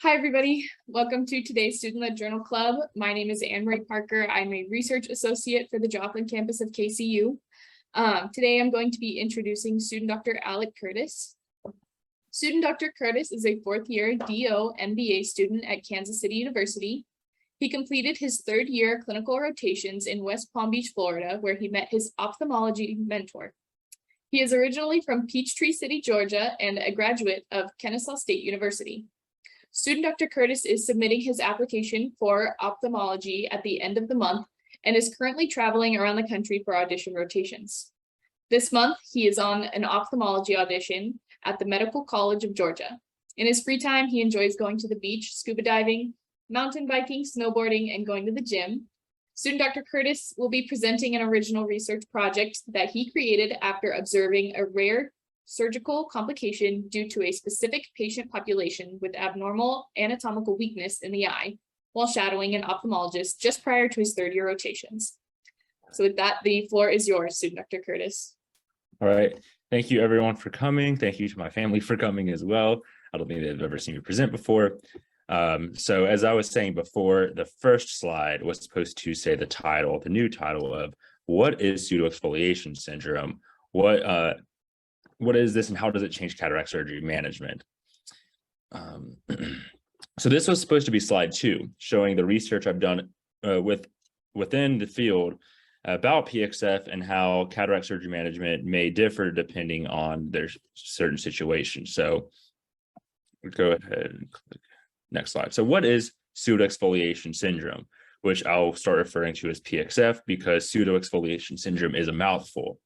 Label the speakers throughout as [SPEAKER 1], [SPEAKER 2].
[SPEAKER 1] Hi, everybody. Welcome to today's Student-Led Journal Club. My name is Anne-Marie Parker. I'm a research associate for the Joplin campus of KCU. Today, I'm going to be introducing student Dr. Alec Curtis. Student Dr. Curtis is a fourth-year DO MBA student at Kansas City University. He completed his third-year clinical rotations in West Palm Beach, Florida, where he met his ophthalmology mentor. He is originally from Peachtree City, Georgia, and a graduate of Kennesaw State University. Student Dr. Curtis is submitting his application for ophthalmology at the end of the month and is currently traveling around the country for audition rotations. This month, he is on an ophthalmology audition at the Medical College of Georgia. In his free time, he enjoys going to the beach, scuba diving, mountain biking, snowboarding, and going to the gym. Student Dr. Curtis will be presenting an original research project that he created after observing a rare surgical complication due to a specific patient population with abnormal anatomical weakness in the eye while shadowing an ophthalmologist just prior to his third-year rotations. So with that, the floor is yours, student Dr. Curtis.
[SPEAKER 2] All right. Thank you, everyone, for coming. Thank you to my family for coming as well. I don't think they've ever seen me present before. So as I was saying before, the first slide was supposed to say the title, the new title of what is pseudoexfoliation syndrome? What is this and how does it change cataract surgery management? So this was supposed to be slide 2, showing the research I've done within the field about PXF and how cataract surgery management may differ depending on their certain situations. So go ahead and click next slide. So what is pseudoexfoliation syndrome, which I'll start referring to as PXF because pseudoexfoliation syndrome is a mouthful.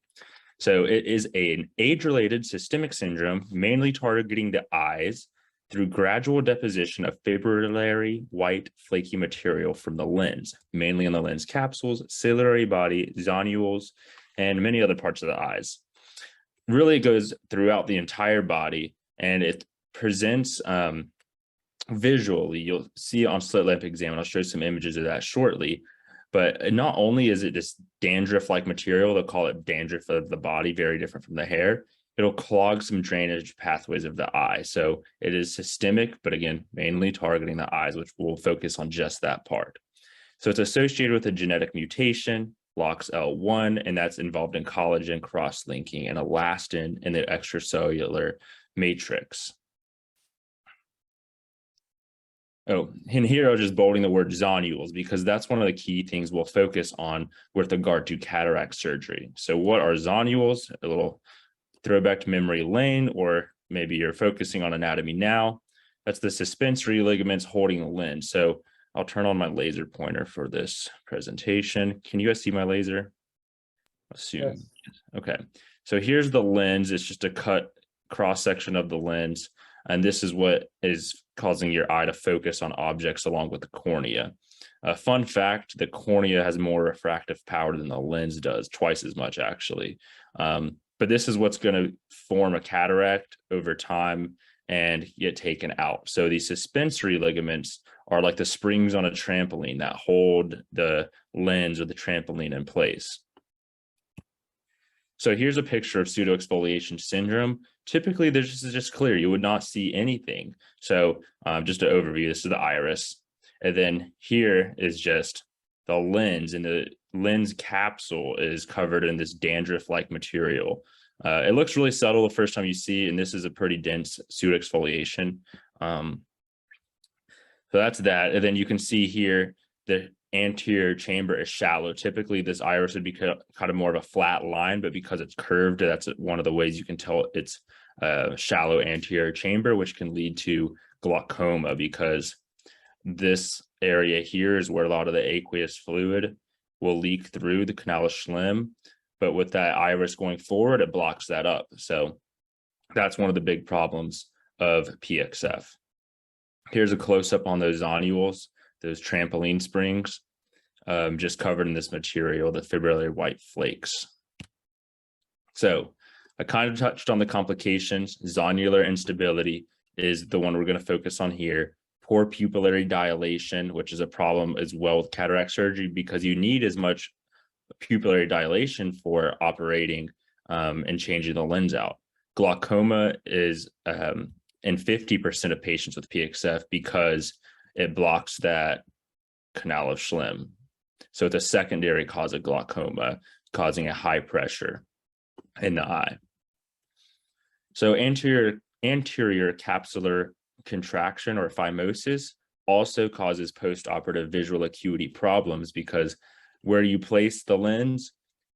[SPEAKER 2] So it is an age-related systemic syndrome, mainly targeting the eyes through gradual deposition of fibrillary white flaky material from the lens, mainly in the lens capsules, ciliary body, zonules, and many other parts of the eyes. Really, it goes throughout the entire body, and it presents visually. You'll see on slit lamp exam, and I'll show some images of that shortly. But not only is it this dandruff-like material, they'll call it dandruff of the body, very different from the hair, it'll clog some drainage pathways of the eye. So it is systemic, but again, mainly targeting the eyes, which we'll focus on just that part. So it's associated with a genetic mutation, LOXL1, and that's involved in collagen cross-linking and elastin in the extracellular matrix. Oh, and here I'm just bolding the word zonules because that's one of the key things we'll focus on with regard to cataract surgery. So what are zonules? A little throwback to memory lane, or maybe you're focusing on anatomy now. That's the suspensory ligaments holding the lens. So I'll turn on my laser pointer for this presentation. Can you guys see my laser? Assume. Yes. Okay. So here's the lens. It's just a cut cross section of the lens. And this is what is causing your eye to focus on objects along with the cornea. Fun fact, the cornea has more refractive power than the lens does, twice as much actually. But this is what's going to form a cataract over time and get taken out. So these suspensory ligaments are like the springs on a trampoline that hold the lens or the trampoline in place. So here's a picture of pseudoexfoliation syndrome. Typically, this is just clear. You would not see anything. So just an overview, this is the iris. And then here is just the lens, and the lens capsule is covered in this dandruff-like material. It looks really subtle the first time you see it, and this is a pretty dense pseudoexfoliation. So that's that. And then you can see here the anterior chamber is shallow. Typically, this iris would be kind of more of a flat line, but because it's curved, that's one of the ways you can tell it's a shallow anterior chamber, which can lead to glaucoma because this area here is where a lot of the aqueous fluid will leak through the canal schlemm. But with that iris going forward, it blocks that up. So that's one of the big problems of PXF. Here's a close-up on those zonules, those trampoline springs, just covered in this material, the fibrillary white flakes. So I kind of touched on the complications. Zonular instability is the one we're going to focus on here. Poor pupillary dilation, which is a problem as well with cataract surgery because you need as much pupillary dilation for operating and changing the lens out. Glaucoma is in 50% of patients with PXF because it blocks that canal of Schlemm. So it's a secondary cause of glaucoma, causing a high pressure in the eye. So anterior capsular contraction or phimosis also causes postoperative visual acuity problems, because where you place the lens,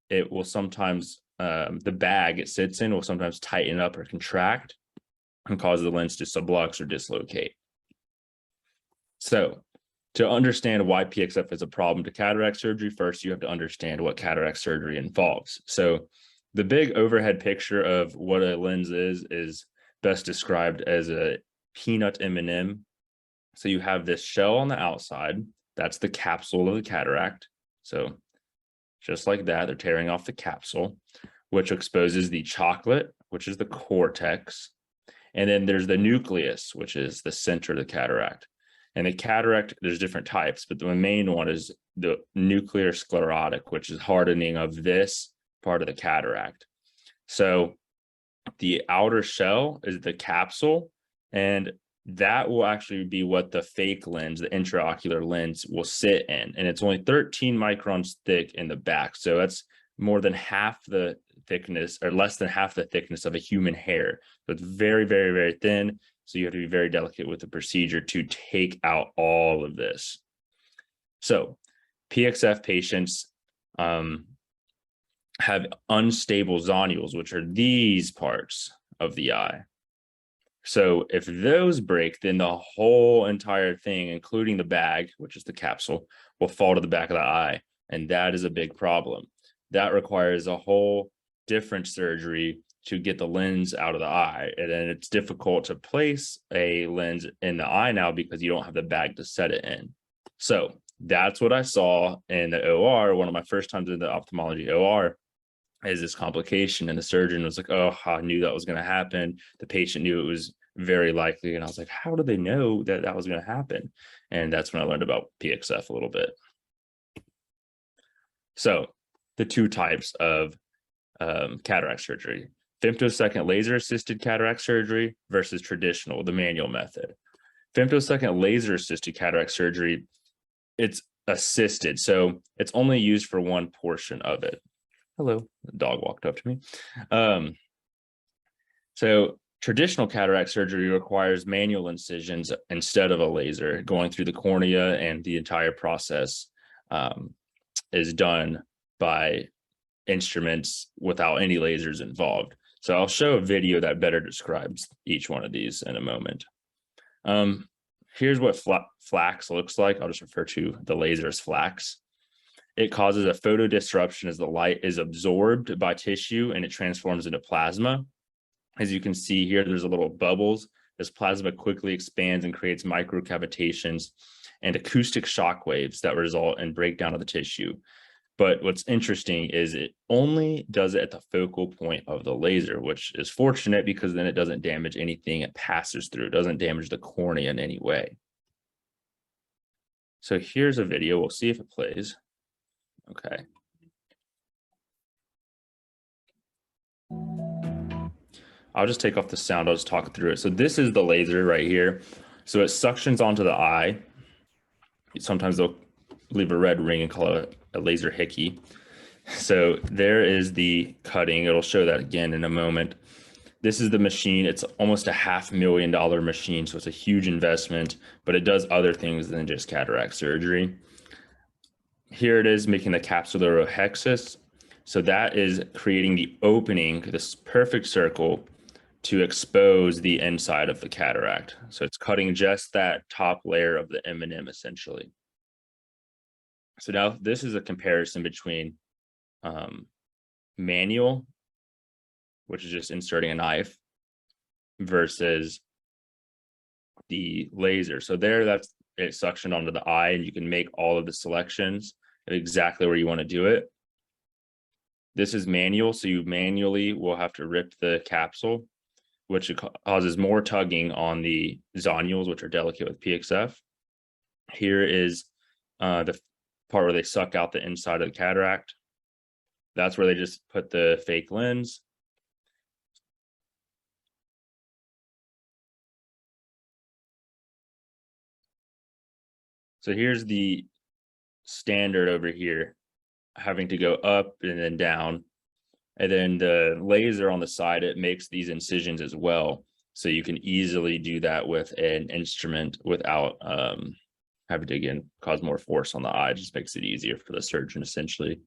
[SPEAKER 2] it will sometimes, the bag it sits in will sometimes tighten up or contract and cause the lens to sublux or dislocate. So to understand why PXF is a problem to cataract surgery, first you have to understand what cataract surgery involves. So the big overhead picture of what a lens is best described as a peanut M&M. So you have this shell on the outside, that's the capsule of the cataract. So just like that, they're tearing off the capsule, which exposes the chocolate, which is the cortex. And then there's the nucleus, which is the center of the cataract. And the cataract, there's different types, but the main one is the nuclear sclerotic, which is hardening of this part of the cataract. So the outer shell is the capsule, and that will actually be what the fake lens, the intraocular lens, will sit in. And it's only 13 microns thick in the back. So that's more than half the thickness, or less than half the thickness of a human hair. So it's very, very, very thin. So you have to be very delicate with the procedure to take out all of this. So PXF patients have unstable zonules, which are these parts of the eye. So if those break, then the whole entire thing, including the bag, which is the capsule, will fall to the back of the eye. And that is a big problem. That requires a whole different surgery to get the lens out of the eye. And then it's difficult to place a lens in the eye now because you don't have the bag to set it in. So that's what I saw in the OR. One of my first times in the ophthalmology OR is this complication. And the surgeon was like, oh, I knew that was going to happen. The patient knew it was very likely. And I was like, how did they know that that was going to happen? And that's when I learned about PXF a little bit. So the two types of cataract surgery: femtosecond laser assisted cataract surgery versus traditional, the manual method. Femtosecond laser assisted cataract surgery, it's assisted. So it's only used for one portion of it. Hello, the dog walked up to me. So traditional cataract surgery requires manual incisions instead of a laser. Going through the cornea, and the entire process is done by instruments without any lasers involved. So I'll show a video that better describes each one of these in a moment. Here's what flax looks like. I'll just refer to the laser as flax. It causes a photo disruption as the light is absorbed by tissue and it transforms into plasma. As you can see here, there's a little bubbles. This plasma quickly expands and creates microcavitations and acoustic shock waves that result in breakdown of the tissue. But what's interesting is it only does it at the focal point of the laser, which is fortunate because then it doesn't damage anything it passes through. It doesn't damage the cornea in any way. So here's a video. We'll see if it plays. Okay. I'll just take off the sound. I'll just talk through it. So this is the laser right here. So it suctions onto the eye. Sometimes they'll leave a red ring and call it a laser hickey. So there is the cutting. It'll show that again in a moment. This is the machine. It's almost a $500,000 machine. So it's a huge investment, but it does other things than just cataract surgery. Here it is making the capsular rhohexis. So that is creating the opening, this perfect circle to expose the inside of the cataract. So it's cutting just that top layer of the M&M essentially. So now this is a comparison between manual, which is just inserting a knife, versus the laser. So there, that's it suctioned onto the eye, and you can make all of the selections of exactly where you want to do it. This is manual, so you manually will have to rip the capsule, which causes more tugging on the zonules, which are delicate with PXF. Here is the part where they suck out the inside of the cataract. That's where they just put the fake lens. So here's the standard over here, having to go up and then down. And then the laser on the side, it makes these incisions as well. So you can easily do that with an instrument without having to, again, cause more force on the eye. It just makes it easier for the surgeon, essentially.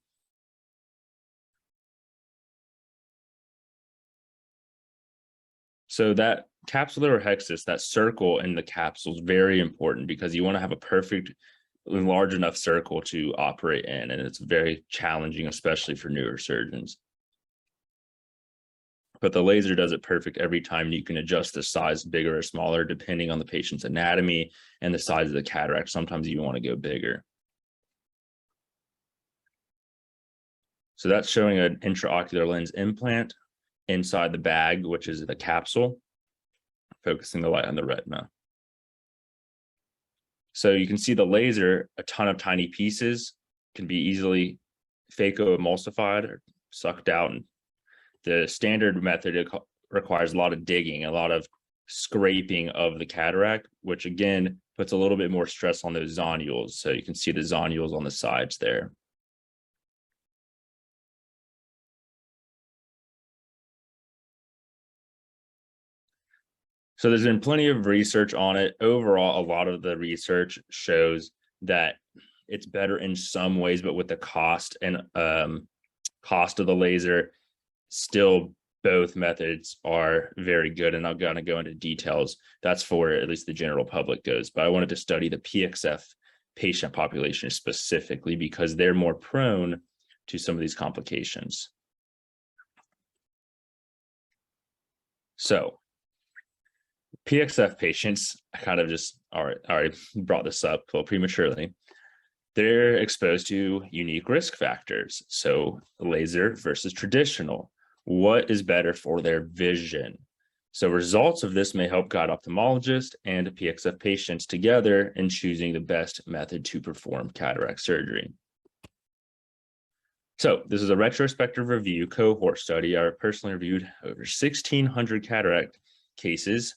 [SPEAKER 2] So that capsular hexis, that circle in the capsule, is very important because you want to have a perfect, large enough circle to operate in, and it's very challenging, especially for newer surgeons. But the laser does it perfect every time. You can adjust the size bigger or smaller depending on the patient's anatomy and the size of the cataract. Sometimes you want to go bigger. So that's showing an intraocular lens implant inside the bag, which is the capsule, focusing the light on the retina. So you can see the laser, a ton of tiny pieces can be easily phacoemulsified or sucked out. And the standard method requires a lot of digging, a lot of scraping of the cataract, which again puts a little bit more stress on those zonules. So you can see the zonules on the sides there. So there's been plenty of research on it. Overall, a lot of the research shows that it's better in some ways, but with the cost and cost of the laser, still both methods are very good. And I'm going to go into details. That's for at least the general public goes. But I wanted to study the PXF patient population specifically because they're more prone to some of these complications. So PXF patients, I kind of just already brought this up a little prematurely. They're exposed to unique risk factors. So laser versus traditional. What is better for their vision? So results of this may help guide ophthalmologists and PXF patients together in choosing the best method to perform cataract surgery. So this is a retrospective review cohort study. I personally reviewed over 1,600 cataract cases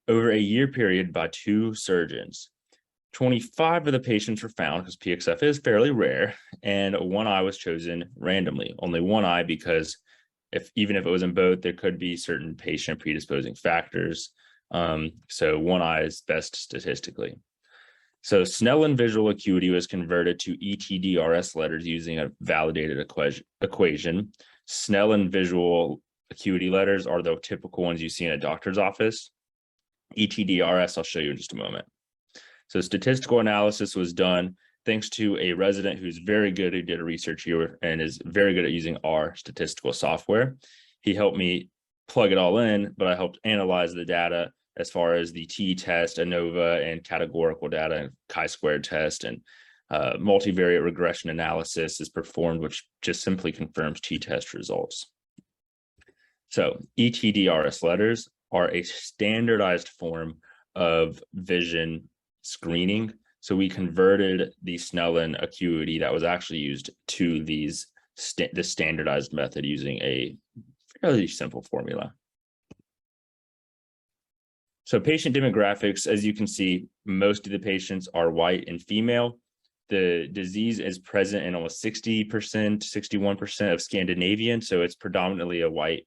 [SPEAKER 2] over a year period by 2 surgeons. 25 of the patients were found because PXF is fairly rare, and 1 eye was chosen randomly. Only 1 eye because even if it was in both, there could be certain patient predisposing factors. So 1 eye is best statistically. So Snellen visual acuity was converted to ETDRS letters using a validated equation. Snellen visual acuity letters are the typical ones you see in a doctor's office. ETDRS, I'll show you in just a moment. So statistical analysis was done thanks to a resident who's very good, who did a research here and is very good at using our statistical software. He helped me plug it all in, but I helped analyze the data as far as the t-test, ANOVA, and categorical data, and chi-squared test, and multivariate regression analysis is performed, which just simply confirms t-test results. So ETDRS letters are a standardized form of vision screening. So we converted the Snellen acuity that was actually used to the standardized method using a fairly simple formula. So patient demographics, as you can see, most of the patients are white and female. The disease is present in almost 60%, 61% of Scandinavian. So it's predominantly a white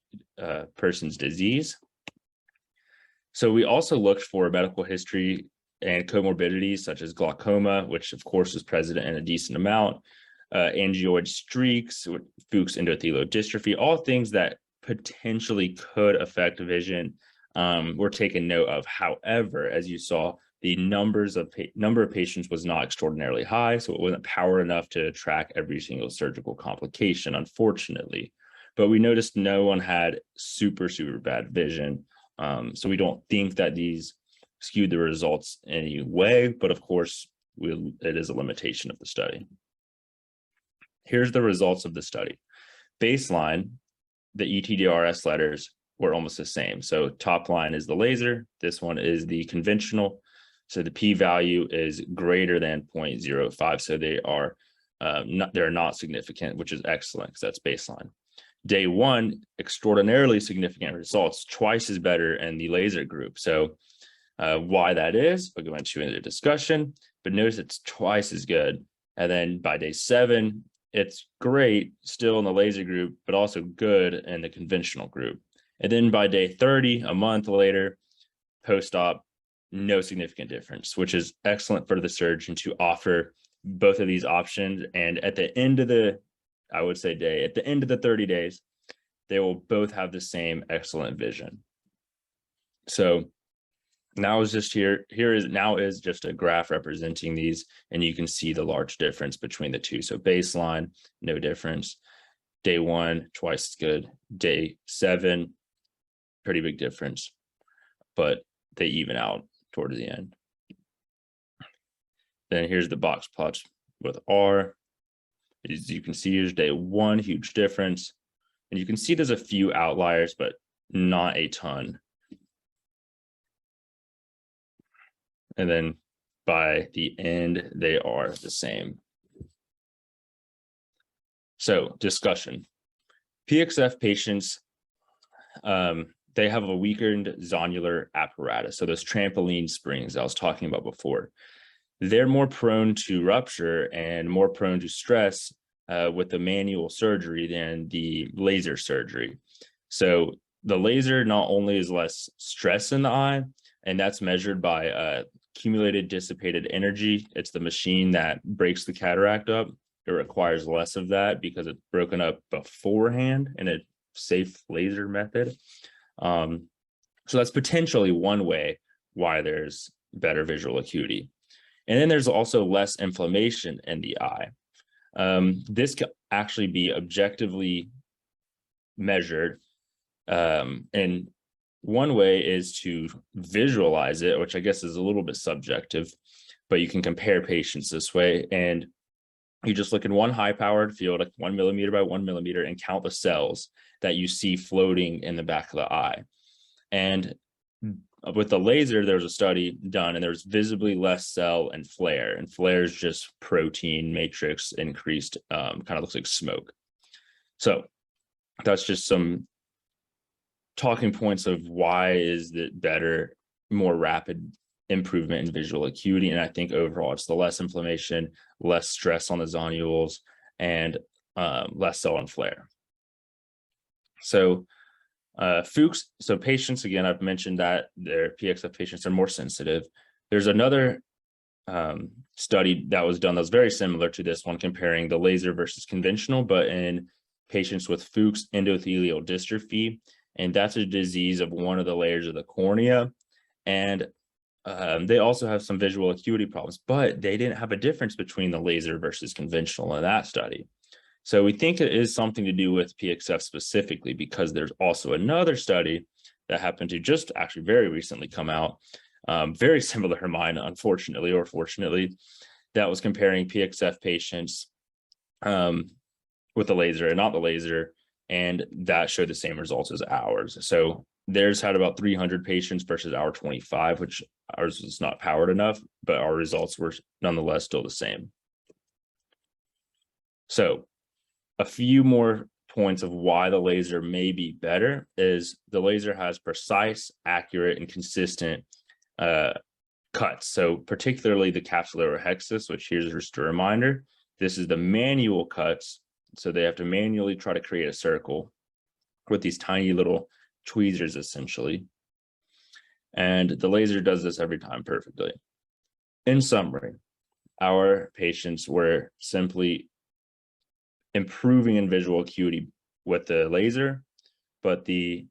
[SPEAKER 2] person's disease. So we also looked for medical history and comorbidities such as glaucoma, which of course is present in a decent amount, angioid streaks, Fuchs endothelodystrophy, all things that potentially could affect vision were taken note of. However, as you saw, the number of patients was not extraordinarily high, so it wasn't powered enough to track every single surgical complication, unfortunately. But we noticed no one had super bad vision. So we don't think that these skewed the results in any way, but of course, it is a limitation of the study. Here's the results of the study. Baseline, the ETDRS letters were almost the same. So top line is the laser. This one is the conventional. So the p-value is greater than 0.05. So they're not significant, which is excellent because that's baseline. Day 1, extraordinarily significant results, twice as better in the laser group. So Why that is, I'll go into a discussion, but notice it's twice as good. And then by day 7, it's great still in the laser group, but also good in the conventional group. And then by day 30, a month later, post-op, no significant difference, which is excellent for the surgeon to offer both of these options. And at the end of the, I would say at the end of the 30 days, they will both have the same excellent vision. So now is just here is just a graph representing these, and you can see the large difference between the two. So baseline, no difference. Day 1, twice as good. Day 7, pretty big difference, but they even out towards the end. Then here's the box plots with R. As you can see, here's day 1, huge difference. And you can see there's a few outliers, but not a ton. And then by the end, they are the same. So discussion. PXF patients, they have a weakened zonular apparatus. So those trampoline springs I was talking about before, they're more prone to rupture and more prone to stress with the manual surgery than the laser surgery. So the laser not only is less stress in the eye, and that's measured by accumulated dissipated energy. It's the machine that breaks the cataract up. It requires less of that because it's broken up beforehand in a safe laser method. So that's potentially one way why there's better visual acuity. And then there's also less inflammation in the eye. This can actually be objectively measured. And one way is to visualize it, which I guess is a little bit subjective, but you can compare patients this way. And you just look in one high-powered field, like 1 millimeter by 1 millimeter, and count the cells that you see floating in the back of the eye. And with the laser, there was a study done, and there's visibly less cell and flare. And flare is just protein matrix increased, kind of looks like smoke. So that's just some talking points of why is it better, more rapid improvement in visual acuity. And I think overall it's the less inflammation, less stress on the zonules, and less cell and flare. So Fuchs, so patients, again, I've mentioned that their PXF patients are more sensitive. There's another study that was done that was very similar to this one, comparing the laser versus conventional, but in patients with Fuchs endothelial dystrophy. And that's a disease of one of the layers of the cornea. And they also have some visual acuity problems, but they didn't have a difference between the laser versus conventional in that study. So we think it is something to do with PXF specifically, because there's also another study that happened to just actually very recently come out, very similar to mine, unfortunately or fortunately, that was comparing PXF patients with the laser and not the laser, and that showed the same results as ours. So theirs had about 300 patients versus our 25, which ours was not powered enough, but our results were nonetheless still the same. So a few more points of why the laser may be better is the laser has precise, accurate, and consistent cuts. So particularly the capsular hexus, which here's just a reminder, this is the manual cuts. So they have to manually try to create a circle with these tiny little tweezers, essentially. And the laser does this every time perfectly. In summary, our patients were simply improving in visual acuity with the laser, but the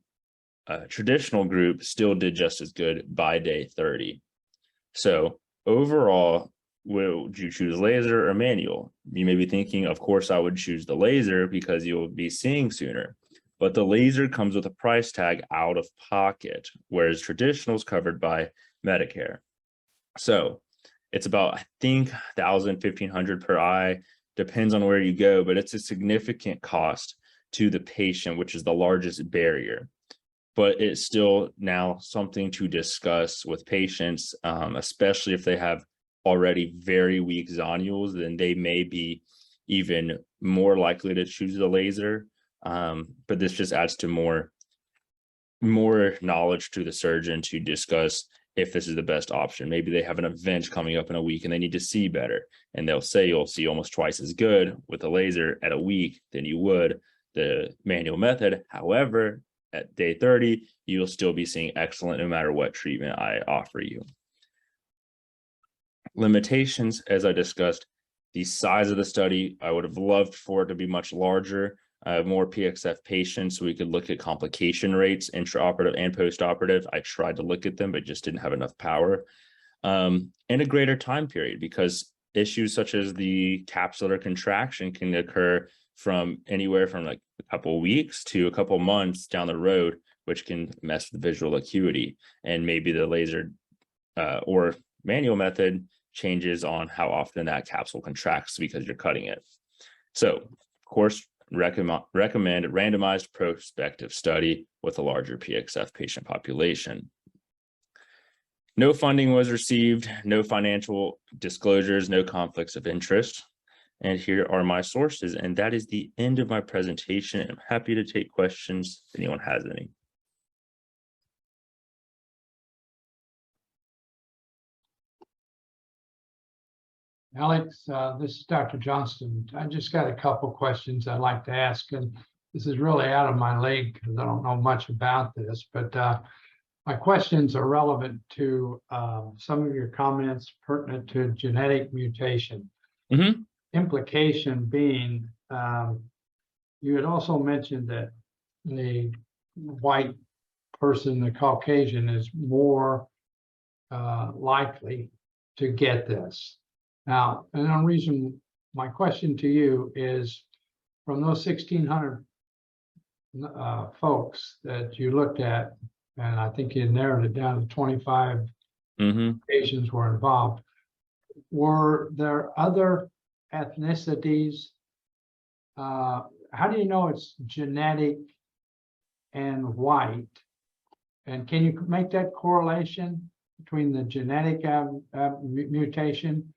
[SPEAKER 2] traditional group still did just as good by day 30. So overall, would you choose laser or manual? You may be thinking, of course, I would choose the laser because you will be seeing sooner. But the laser comes with a price tag out of pocket, whereas traditional is covered by Medicare. So it's about, I think, $1,000, $1,500 per eye, depends on where you go, but it's a significant cost to the patient, which is the largest barrier. But it's still now something to discuss with patients, especially if they have already very weak zonules, then they may be even more likely to choose the laser. But this just adds to more knowledge to the surgeon to discuss if this is the best option. Maybe they have an event coming up in a week and they need to see better. And they'll say you'll see almost twice as good with a laser at a week than you would the manual method. However, at day 30, you'll still be seeing excellent no matter what treatment I offer you. Limitations, as I discussed, the size of the study, I would have loved for it to be much larger, more PXF patients, so we could look at complication rates, intraoperative and postoperative. I tried to look at them, but just didn't have enough power. And a greater time period, because issues such as the capsular contraction can occur from anywhere from like a couple of weeks to a couple of months down the road, which can mess with visual acuity. And maybe the laser or manual method changes on how often that capsule contracts because you're cutting it. So, of course, recommend randomized prospective study with a larger PXF patient population. No funding was received, no financial disclosures, no conflicts of interest. And here are my sources, and that is the end of my presentation. I'm happy to take questions if anyone has any.
[SPEAKER 3] Alex, this is Dr. Johnston. I just got a couple questions I'd like to ask, and this is really out of my league because I don't know much about this, but my questions are relevant to some of your comments pertinent to genetic mutation.
[SPEAKER 2] Mm-hmm.
[SPEAKER 3] Implication being, you had also mentioned that the white person, the Caucasian, is more likely to get this. Now, and the reason my question to you is, from those 1,600 folks that you looked at, and I think you narrowed it down to 25 Asians were involved, were there other ethnicities? How do you know it's genetic and white? And can you make that correlation between the genetic mutation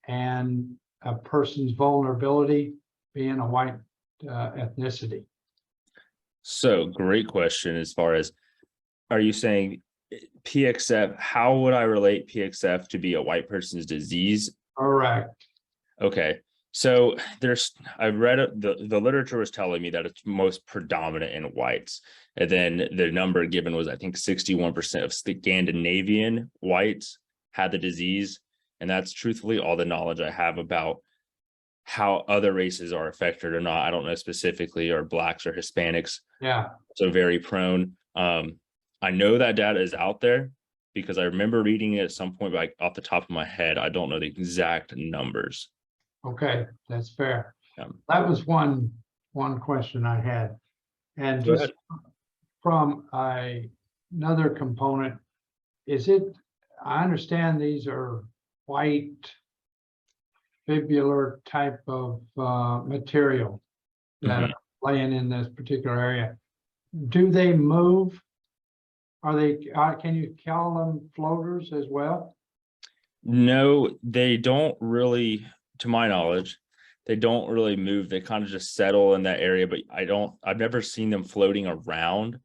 [SPEAKER 3] and a person's vulnerability being a white ethnicity?
[SPEAKER 2] So, great question. As far as, are you saying PXF, how would I relate PXF to be a white person's disease?
[SPEAKER 3] Correct.
[SPEAKER 2] Okay. So I've read the literature was telling me that it's most predominant in whites. And then the number given was, I think, 61% of Scandinavian whites had the disease. And that's truthfully all the knowledge I have about how other races are affected or not. I don't know specifically, or blacks or Hispanics.
[SPEAKER 3] Yeah.
[SPEAKER 2] So very prone. I know that data is out there because I remember reading it at some point, but off the top of my head, I don't know the exact numbers.
[SPEAKER 3] Okay, that's fair.
[SPEAKER 2] Yeah.
[SPEAKER 3] That was one question I had. And
[SPEAKER 2] Go
[SPEAKER 3] just
[SPEAKER 2] ahead.
[SPEAKER 3] from another component, is it, I understand these are white fibular type of material that are laying in this particular area. Do they move? Are they, can you call them floaters as well?
[SPEAKER 2] No, they don't really, to my knowledge, they don't really move. They kind of just settle in that area, but I've never seen them floating around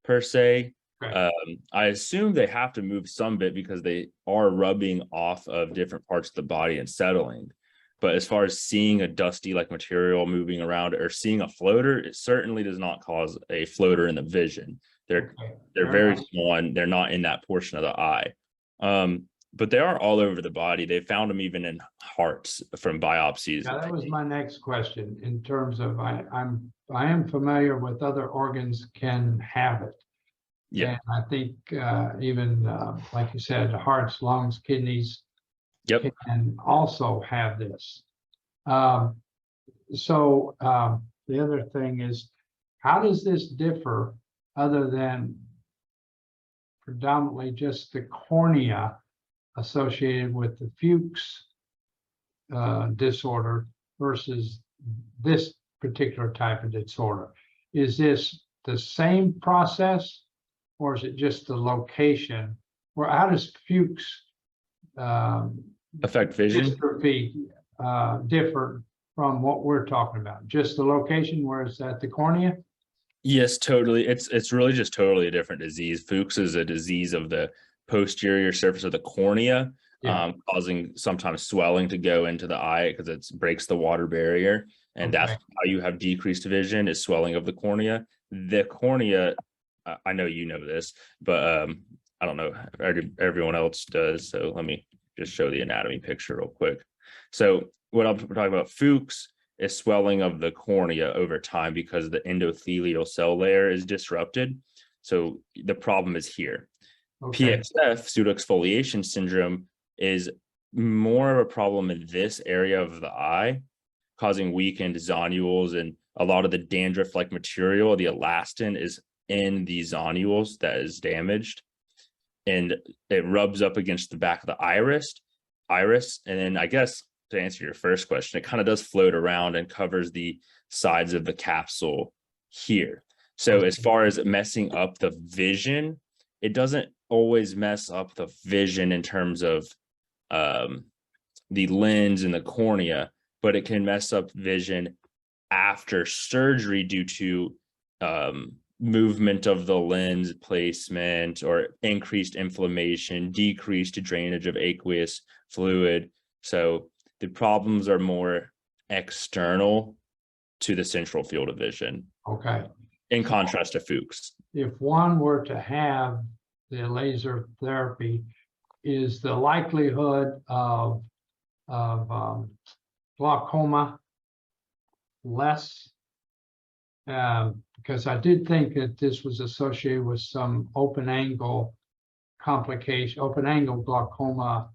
[SPEAKER 2] per se.
[SPEAKER 3] Right.
[SPEAKER 2] I assume they have to move some bit because they are rubbing off of different parts of the body and settling. But as far as seeing a dusty like material moving around or seeing a floater, it certainly does not cause a floater in the vision. They're very small and they're not in that portion of the eye. But they are all over the body. They found them even in hearts from biopsies.
[SPEAKER 3] Yeah, that was my next question in terms of I am familiar with other organs can have it.
[SPEAKER 2] Yeah.
[SPEAKER 3] And I think even like you said, hearts, lungs, kidneys can also have this. So the other thing is, how does this differ other than predominantly just the cornea associated with the Fuchs disorder versus this particular type of disorder? Is this the same process, or is it just the location? Or how does Fuchs
[SPEAKER 2] affect vision?
[SPEAKER 3] dystrophy differ from what we're talking about? Just the location where it's at the cornea?
[SPEAKER 2] Yes, totally. It's really just totally a different disease. Fuchs is a disease of the posterior surface of the cornea,
[SPEAKER 3] Yeah.
[SPEAKER 2] causing sometimes swelling to go into the eye because it breaks the water barrier. And that's
[SPEAKER 3] Okay.
[SPEAKER 2] how you have decreased vision, is swelling of the cornea. The cornea, I know you know this, but I don't know if everyone else does. So let me just show the anatomy picture real quick. So what I'm talking about, Fuchs, is swelling of the cornea over time because the endothelial cell layer is disrupted. So the problem is here.
[SPEAKER 3] Okay.
[SPEAKER 2] PXF, pseudoexfoliation syndrome, is more of a problem in this area of the eye, causing weakened zonules, and a lot of the dandruff-like material, the elastin, is in the zonules that is damaged, and it rubs up against the back of the iris. And then, I guess, to answer your first question, it kind of does float around and covers the sides of the capsule here. So as far as messing up the vision, it doesn't always mess up the vision in terms of the lens and the cornea, but it can mess up vision after surgery due to movement of the lens placement or increased inflammation, decreased drainage of aqueous fluid. So the problems are more external to the central field of vision,
[SPEAKER 3] Okay.
[SPEAKER 2] in contrast to Fuchs.
[SPEAKER 3] If one were to have the laser therapy, is the likelihood of glaucoma less? Because I did think that this was associated with some open angle glaucoma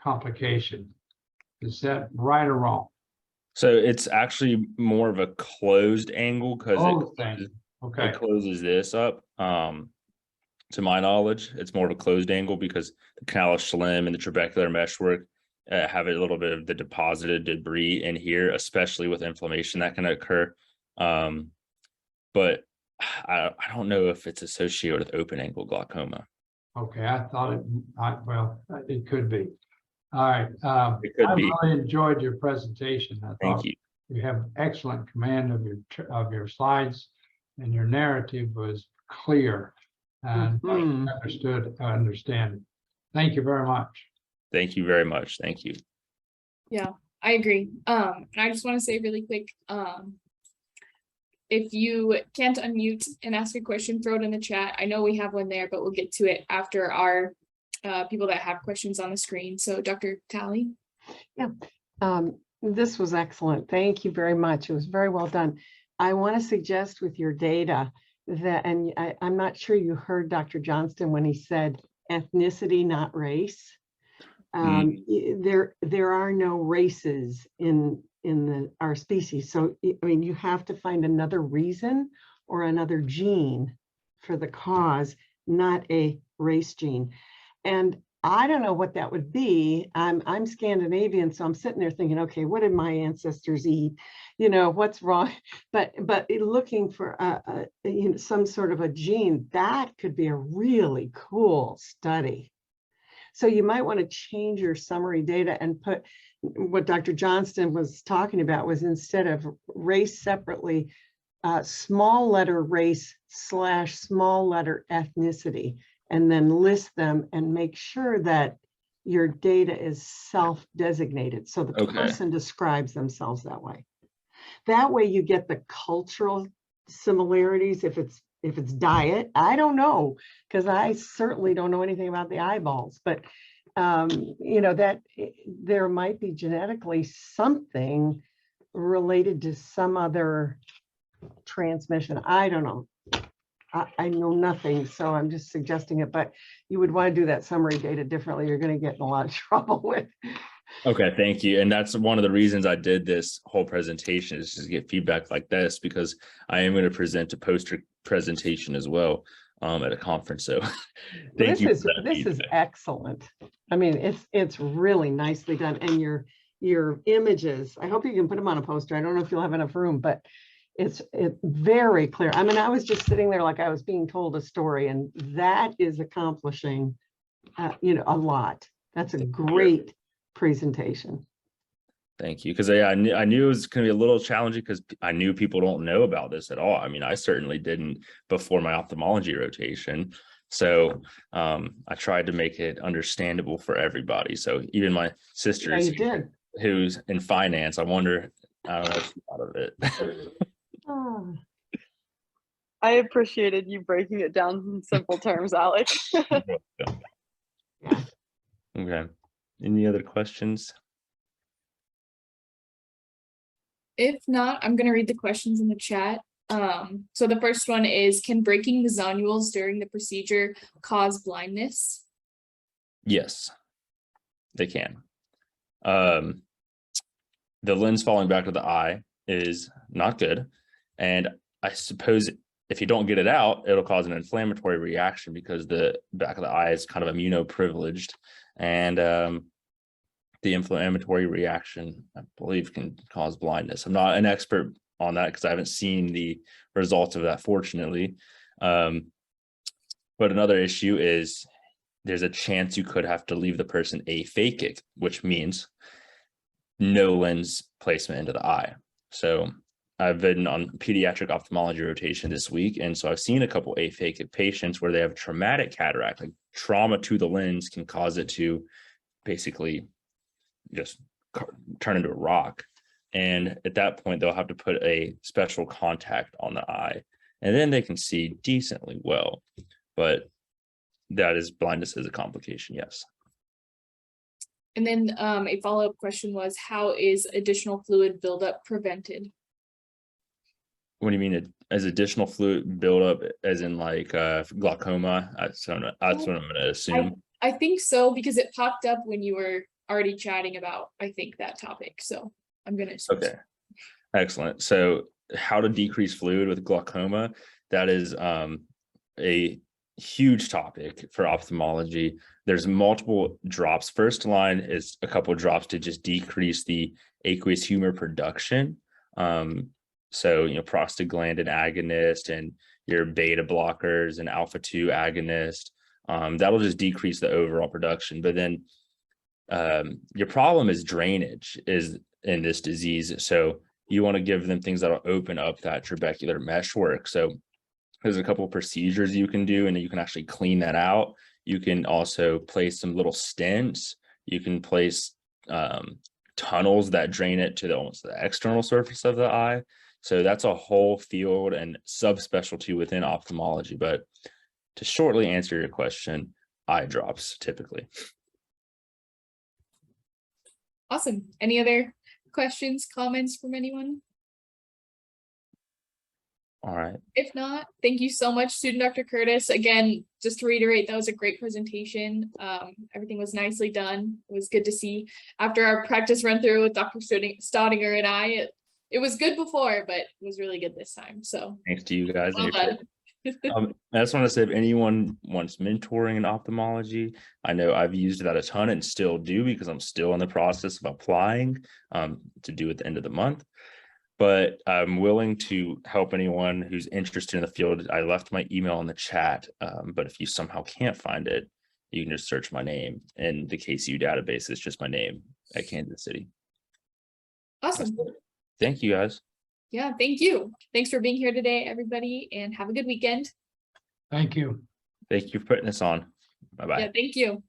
[SPEAKER 3] complication. Is that right or wrong?
[SPEAKER 2] So it's actually more of a closed angle because
[SPEAKER 3] Okay.
[SPEAKER 2] it closes this up. To my knowledge, it's more of a closed angle because the canal schlemm and the trabecular meshwork have a little bit of the deposited debris in here, especially with inflammation that can occur. But I don't know if it's associated with open angle glaucoma.
[SPEAKER 3] Okay, I thought well, it could be. All right.
[SPEAKER 2] It could
[SPEAKER 3] I
[SPEAKER 2] be.
[SPEAKER 3] really enjoyed your presentation. I
[SPEAKER 2] Thank
[SPEAKER 3] thought
[SPEAKER 2] you.
[SPEAKER 3] you have excellent command of your slides, and your narrative was clear and understand it. Thank you very much.
[SPEAKER 2] Thank you very much. Thank you.
[SPEAKER 1] Yeah, I agree. And I just want to say really quick, if you can't unmute and ask a question, throw it in the chat. I know we have one there, but we'll get to it after our people that have questions on the screen. So Dr. Talley.
[SPEAKER 4] Yeah, this was excellent. Thank you very much. It was very well done. I want to suggest with your data that, and I'm not sure you heard Dr. Johnston when he said ethnicity, not race. There are no races in our species. So, I mean, you have to find another reason or another gene for the cause, not a race gene. And I don't know what that would be. I'm Scandinavian, so I'm sitting there thinking, okay, what did my ancestors eat? You know, what's wrong? But looking for some sort of a gene, that could be a really cool study. So you might want to change your summary data and put what Dr. Johnston was talking about was, instead of race separately, small letter race / small letter ethnicity, and then list them and make sure that your data is self-designated. So the person describes themselves that way. That way you get the cultural similarities. If it's diet, I don't know, because I certainly don't know anything about the eyeballs, but you know, that there might be genetically something related to some other transmission. I don't know. I know nothing, so I'm just suggesting it, but you would want to do that summary data differently. You're going to get in a lot of trouble with.
[SPEAKER 2] Okay, thank you. And that's one of the reasons I did this whole presentation, is to get feedback like this, because I am going to present a poster presentation as well at a conference. So thank you.
[SPEAKER 4] This is excellent. I mean, it's really nicely done. And your images, I hope you can put them on a poster. I don't know if you'll have enough room, but it's very clear. I mean, I was just sitting there like I was being told a story, and that is accomplishing, you know, a lot. That's a great presentation.
[SPEAKER 2] Thank you. Because I knew it was going to be a little challenging, because I knew people don't know about this at all. I mean, I certainly didn't before my ophthalmology rotation. So I tried to make it understandable for everybody. So even my
[SPEAKER 4] Yeah,
[SPEAKER 2] sister
[SPEAKER 4] you did.
[SPEAKER 2] who's in finance, I wonder, I don't know if she thought of it.
[SPEAKER 4] Oh,
[SPEAKER 5] I appreciated you breaking it down in simple terms, Alec.
[SPEAKER 4] yeah.
[SPEAKER 2] Okay. Any other questions?
[SPEAKER 1] If not, I'm gonna read the questions in the chat. So the first one is, can breaking the zonules during the procedure cause blindness?
[SPEAKER 2] Yes, they can. The lens falling back to the eye is not good. And I suppose if you don't get it out, it'll cause an inflammatory reaction because the back of the eye is kind of immunoprivileged. And the inflammatory reaction, I believe, can cause blindness. I'm not an expert on that because I haven't seen the results of that, fortunately. But another issue is there's a chance you could have to leave the person aphakic, which means no lens placement into the eye. So I've been on pediatric ophthalmology rotation this week. And so I've seen a couple aphakic patients where they have traumatic cataract, like trauma to the lens can cause it to basically just turn into a rock. And at that point, they'll have to put a special contact on the eye, and then they can see decently well. But that is blindness as a complication, yes.
[SPEAKER 1] And then a follow-up question was, how is additional fluid buildup prevented?
[SPEAKER 2] What do you mean as additional fluid buildup, as in like glaucoma? That's what I'm going to assume.
[SPEAKER 1] I think so, because it popped up when you were already chatting about, I think, that topic. So I'm going to assume.
[SPEAKER 2] Okay, excellent. So how to decrease fluid with glaucoma, that is a huge topic for ophthalmology. There's multiple drops. First line is a couple of drops to just decrease the aqueous humor production. So, prostaglandin agonist and your beta blockers and alpha-2 agonist, that'll just decrease the overall production. But then your problem is drainage is in this disease. So you want to give them things that'll open up that trabecular meshwork. So there's a couple of procedures you can do, and you can actually clean that out. You can also place some little stents. You can place tunnels that drain it to almost the external surface of the eye. So that's a whole field and subspecialty within ophthalmology. But to shortly answer your question, eye drops typically.
[SPEAKER 1] Awesome. Any other questions, comments from anyone?
[SPEAKER 2] All right.
[SPEAKER 1] If not, thank you so much, student Dr. Curtis. Again, just to reiterate, that was a great presentation. Everything was nicely done. It was good to see after our practice run through with Dr. Staudinger and I. It was good before, but it was really good this time. So
[SPEAKER 2] Thanks to you guys.
[SPEAKER 1] well
[SPEAKER 2] and your I just want to say, if anyone wants mentoring in ophthalmology, I know I've used that a ton and still do, because I'm still in the process of applying to do at the end of the month. But I'm willing to help anyone who's interested in the field. I left my email in the chat, but if you somehow can't find it, you can just search my name in the KCU database. It's just my name at Kansas City.
[SPEAKER 1] awesome.
[SPEAKER 2] Thank you, guys.
[SPEAKER 1] Yeah, thank you. Thanks for being here today, everybody, and have a good weekend.
[SPEAKER 3] Thank you.
[SPEAKER 2] Thank you for putting this on. Bye-bye.
[SPEAKER 1] Yeah, thank you.